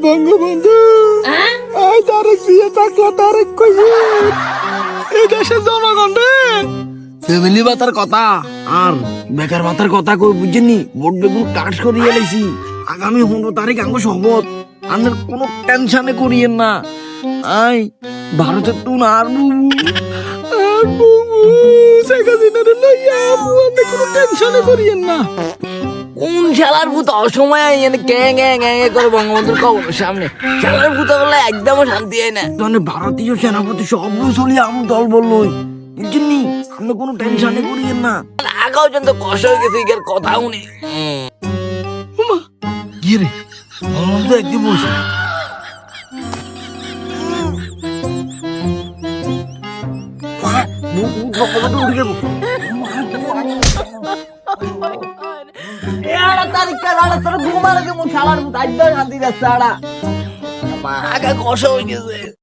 বঙ্গবন্ধু এই তারেক দিয়ে থাকলো তারেক কইছে এই দেশের জনগণ রে ফ্যামিলি ভাতার কথা আর বেকার ভাতার কথা কই বুঝছেনি ভোট বেগুন কাজ করিয়ে লাইছি আগামী 15 তারিখ আঙ্গ শপথ আপনার কোনো টেনশনে করিয়েন না আই ভারতের তুন আর বুবু শেখ হাসিনার লইয়া আপনি কোনো টেনশনে করিয়েন না কোন শালার ভূত অসময় এনে গ্যাং গ্যাং গ্যাং করে বঙ্গবন্ধুর কবরের সামনে শালার ভূত বলে একদম শান্তি হয় না মানে ভারতীয় সেনাপতি সব চলি আমার দল বললই বুঝছেননি আপনি কোনো টেনশনে করিয়েন না আগাও যেন তো কষ্ট হয়ে গেছে এর কথাও নেই কি রে বঙ্গবন্ধু একদিন বসে ঘুমার শান্তি যাচ্ছে কষ্ট হয়ে গেছে